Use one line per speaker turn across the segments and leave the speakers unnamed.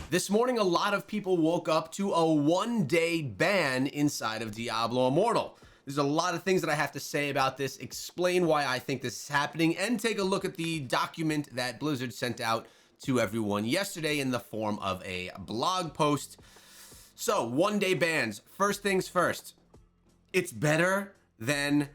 This morning, a lot of people woke up to a one-day ban inside of Diablo Immortal. There's a lot of things that I have to say about this, explain why I think this is happening, and take a look at the document that Blizzard sent out to everyone yesterday in the form of a blog post. So, one-day bans. First things first. It's better than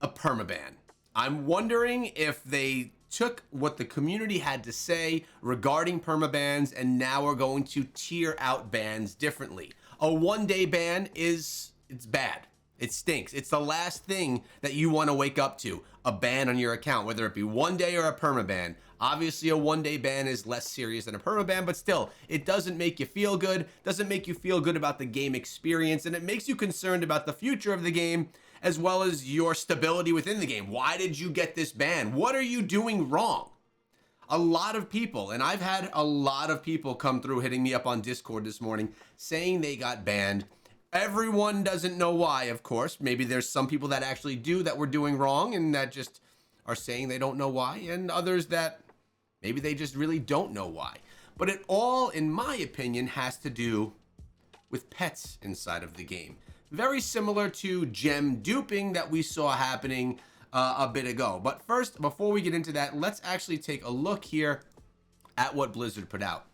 a permaban. I'm wondering if they took what the community had to say regarding permabans and now are going to tier out bans differently. A one-day ban it's bad. It stinks. It's the last thing that you want to wake up to, a ban on your account, whether it be one day or a permaban. Obviously, a one-day ban is less serious than a permaban, but still, it doesn't make you feel good, doesn't make you feel good about the game experience, and it makes you concerned about the future of the game, as well as your stability within the game. Why did you get this ban? What are you doing wrong? A lot of people, and I've had a lot of people come through hitting me up on Discord this morning saying they got banned. Everyone doesn't know why, of course. Maybe there's some people that actually do that were doing wrong and that just are saying they don't know why, and others that maybe they just really don't know why. But it all, in my opinion, has to do with pets inside of the game. Very similar to gem duping that we saw happening a bit ago. But first, before we get into that, let's actually take a look here at what Blizzard put out.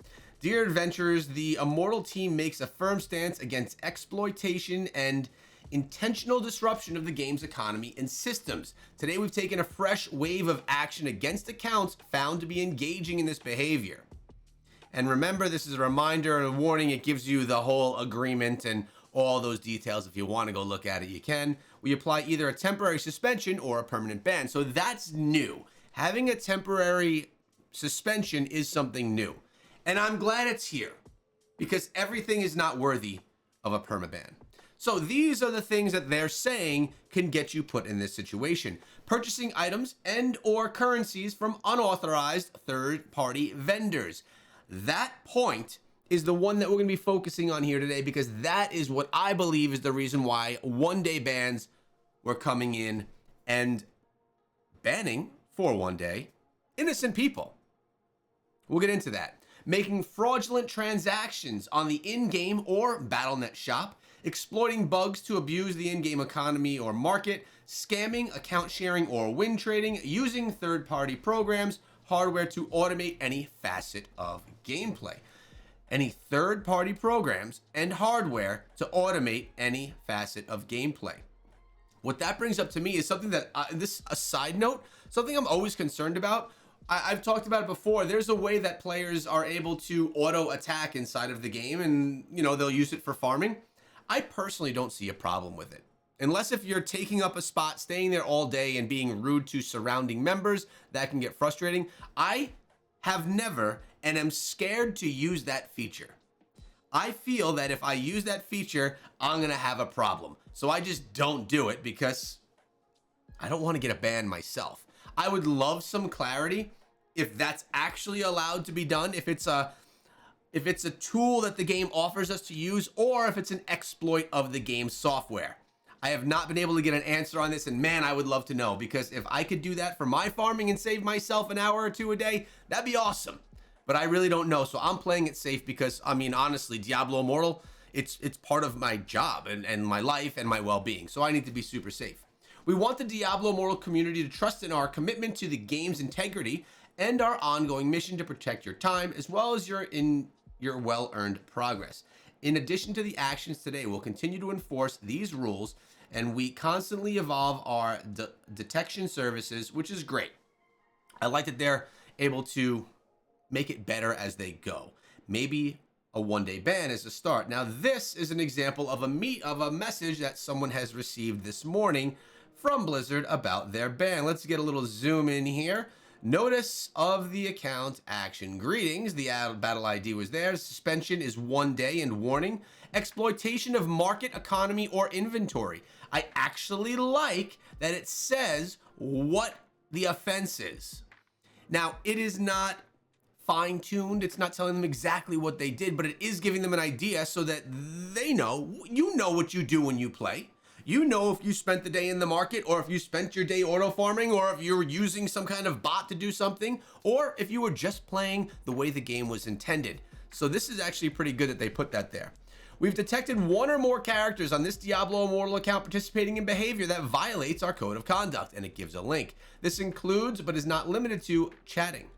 Dear adventurers, the Immortal team makes a firm stance against exploitation and intentional disruption of the game's economy and systems. Today, we've taken a fresh wave of action against accounts found to be engaging in this behavior. And remember, this is a reminder and a warning. It gives you the whole agreement and all those details. If you want to go look at it, you can. We apply either a temporary suspension or a permanent ban. So that's new. Having a temporary suspension is something new. And I'm glad it's here because everything is not worthy of a permaban. So these are the things that they're saying can get you put in this situation. Purchasing items and or currencies from unauthorized third-party vendors. That point is the one that we're going to be focusing on here today because that is what I believe is the reason why one-day bans were coming in and banning for one day innocent people. We'll get into that. Making fraudulent transactions on the in-game or Battle.net shop, exploiting bugs to abuse the in-game economy or market, scamming, account sharing, or win trading, using third-party programs, hardware to automate any facet of gameplay. Any third-party programs and hardware to automate any facet of gameplay. What that brings up to me is something that, a side note, something I'm always concerned about. I've talked about it before. There's a way that players are able to auto attack inside of the game and, they'll use it for farming. I personally don't see a problem with it. Unless if you're taking up a spot, staying there all day and being rude to surrounding members, that can get frustrating. I have never and am scared to use that feature. I feel that if I use that feature, I'm going to have a problem. So I just don't do it because I don't want to get a ban myself. I would love some clarity if that's actually allowed to be done, if it's a tool that the game offers us to use, or if it's an exploit of the game's software. I have not been able to get an answer on this, and man, I would love to know, because if I could do that for my farming and save myself an hour or two a day, that'd be awesome. But I really don't know, so I'm playing it safe because, honestly, Diablo Immortal, it's part of my job and my life and my well-being, so I need to be super safe. We want the Diablo Immortal community to trust in our commitment to the game's integrity and our ongoing mission to protect your time as well as your well-earned progress. In addition to the actions today, we'll continue to enforce these rules, and we constantly evolve our detection services, which is great. I like that they're able to make it better as they go. Maybe a one-day ban is a start. Now, this is an example of a message that someone has received this morning from Blizzard about their ban. Let's get a little zoom in here. Notice of the account action. Greetings. The battle ID was there. Suspension is 1 day and warning. Exploitation of market, economy, or inventory. I actually like that it says what the offense is. Now, it is not fine-tuned. It's not telling them exactly what they did, but it is giving them an idea so that they know. You know what you do when you play. You know if you spent the day in the market, or if you spent your day auto farming, or if you were using some kind of bot to do something, or if you were just playing the way the game was intended. So this is actually pretty good that they put that there. We've detected one or more characters on this Diablo Immortal account participating in behavior that violates our code of conduct, and it gives a link. This includes, but is not limited to, chatting.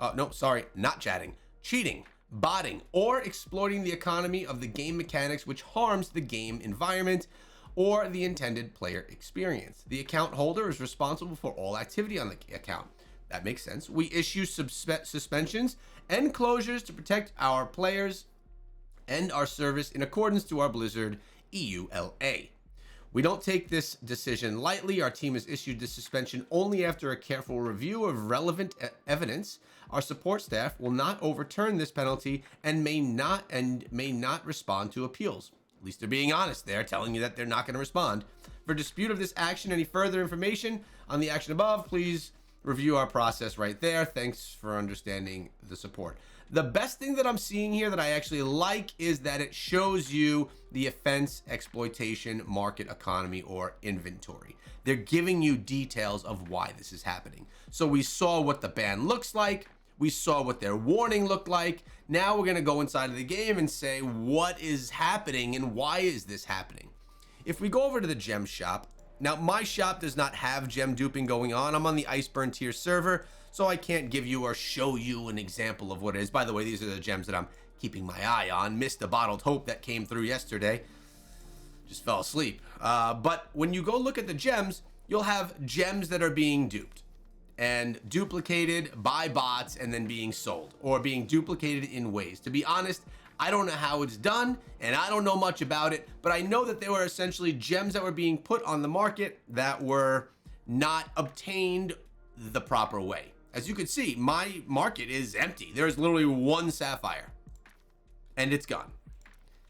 Not chatting. Cheating, botting, or exploiting the economy of the game mechanics, which harms the game environment or the intended player experience. The account holder is responsible for all activity on the account. That makes sense. We issue suspensions and closures to protect our players and our service in accordance to our Blizzard EULA. We don't take this decision lightly. Our team has issued this suspension only after a careful review of relevant evidence. Our support staff will not overturn this penalty and may not respond to appeals. At least they're being honest. They're telling you that they're not going to respond. For dispute of this action, any further information on the action above, please review our process right there. Thanks for understanding the support. The best thing that I'm seeing here that I actually like is that it shows you the offense, exploitation, market economy, or inventory. They're giving you details of why this is happening. So we saw what the ban looks like. We saw what their warning looked like. Now we're going to go inside of the game and say what is happening and why is this happening. If we go over to the gem shop, now my shop does not have gem duping going on. I'm on the Iceburn tier server, so I can't give you or show you an example of what it is. By the way, these are the gems that I'm keeping my eye on. Missed the bottled hope that came through yesterday. Just fell asleep. But when you go look at the gems, you'll have gems that are being duped and duplicated by bots and then being sold, or being duplicated in ways. To be honest, I don't know how it's done, and I don't know much about it, but I know that there were essentially gems that were being put on the market that were not obtained the proper way. As you can see, my market is empty. There's literally one sapphire, and it's gone.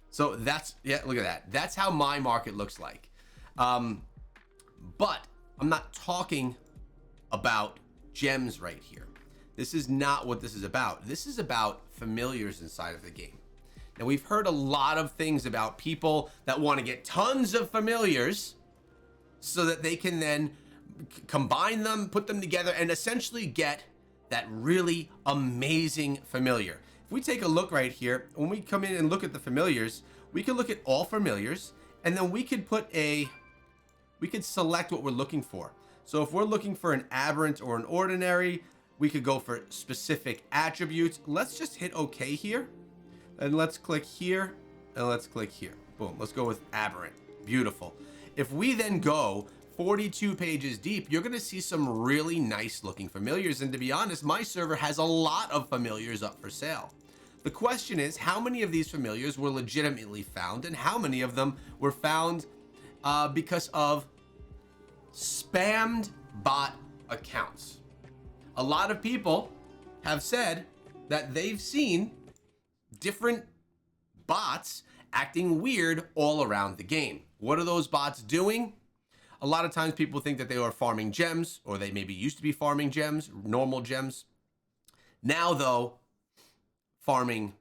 So that's, yeah, look at that. That's how my market looks like. But I'm not talking about gems right here. This is not what this is about. This is about familiars inside of the game. Now, we've heard a lot of things about people that want to get tons of familiars so that they can then combine them, put them together, and essentially get that really amazing familiar. If we take a look right here, when we come in and look at the familiars, we can look at all familiars, and then we could select what we're looking for. So if we're looking for an aberrant or an ordinary, we could go for specific attributes. Let's just hit OK here, and let's click here, and let's click here. Boom, let's go with aberrant. Beautiful. If we then go 42 pages deep, you're gonna see some really nice looking familiars, and to be honest, my server has a lot of familiars up for sale. The question is, how many of these familiars were legitimately found, and how many of them were found because of spammed bot accounts? A lot of people have said that they've seen different bots acting weird all around the game. What are those bots doing? A lot of times people think that they are farming gems, or they maybe used to be farming gems, normal gems. Now though, farming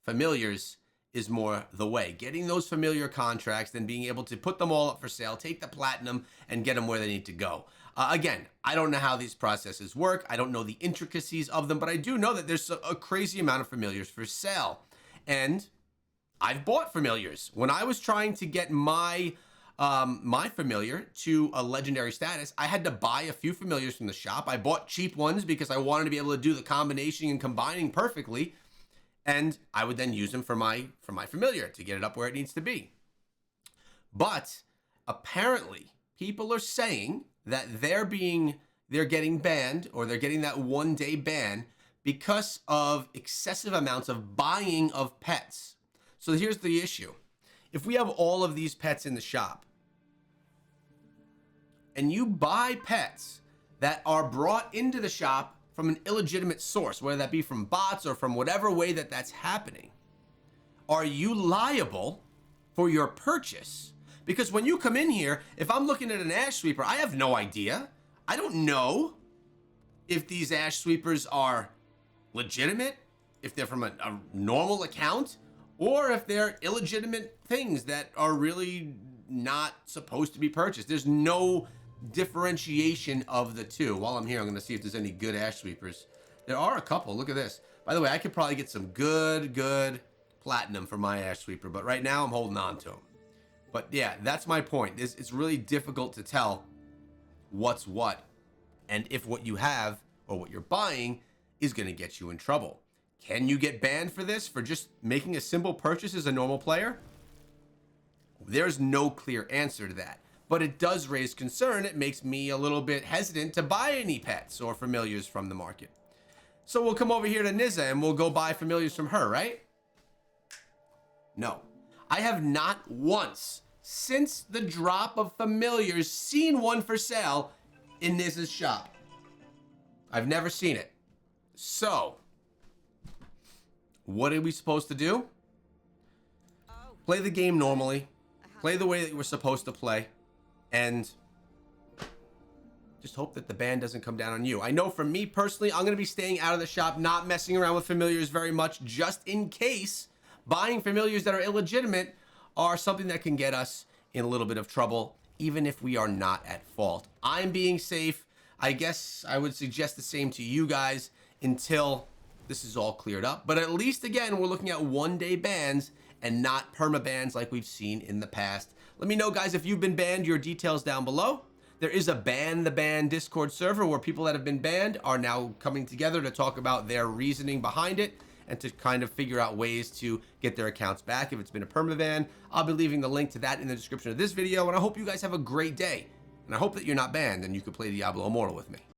familiars is more the way. Getting those familiar contracts, then being able to put them all up for sale, take the platinum, and get them where they need to go. Again, I don't know how these processes work. I don't know the intricacies of them, but I do know that there's a crazy amount of familiars for sale. And I've bought familiars. When I was trying to get my familiar to a legendary status, I had to buy a few familiars from the shop. I bought cheap ones because I wanted to be able to do the combination and combining perfectly. And I would then use them for my familiar to get it up where it needs to be. But apparently people are saying that they're getting banned, or they're getting that 1-day ban because of excessive amounts of buying of pets. So here's the issue. If we have all of these pets in the shop and you buy pets that are brought into the shop from an illegitimate source, whether that be from bots or from whatever way that that's happening, are you liable for your purchase? Because when you come in here, if I'm looking at an ash sweeper, I have no idea. I don't know if these ash sweepers are legitimate, if they're from a normal account, or if they're illegitimate things that are really not supposed to be purchased. There's no differentiation of the two. While I'm here, I'm going to see if there's any good ash sweepers. There are a couple. Look at this. By the way, I could probably get some good platinum for my ash sweeper, but right now I'm holding on to them. But yeah, that's my point. It's really difficult to tell what's what and if what you have or what you're buying is going to get you in trouble. Can you get banned for this, for just making a simple purchase as a normal player? There's no clear answer to that, but it does raise concern. It makes me a little bit hesitant to buy any pets or familiars from the market. So we'll come over here to Nizza and we'll go buy familiars from her, right? No, I have not once since the drop of familiars seen one for sale in Nizza's shop. I've never seen it. So what are we supposed to do? Play the game normally, play the way that we're supposed to play, and just hope that the ban doesn't come down on you. I know for me personally, I'm going to be staying out of the shop, not messing around with familiars very much, just in case buying familiars that are illegitimate are something that can get us in a little bit of trouble, even if we are not at fault. I'm being safe. I guess I would suggest the same to you guys until this is all cleared up. But at least, again, we're looking at one-day bans and not perma-bans like we've seen in the past. Let me know, guys, if you've been banned, your details down below. There is a Ban the Ban Discord server where people that have been banned are now coming together to talk about their reasoning behind it and to kind of figure out ways to get their accounts back if it's been a perma-ban. I'll be leaving the link to that in the description of this video, and I hope you guys have a great day. And I hope that you're not banned and you can play Diablo Immortal with me.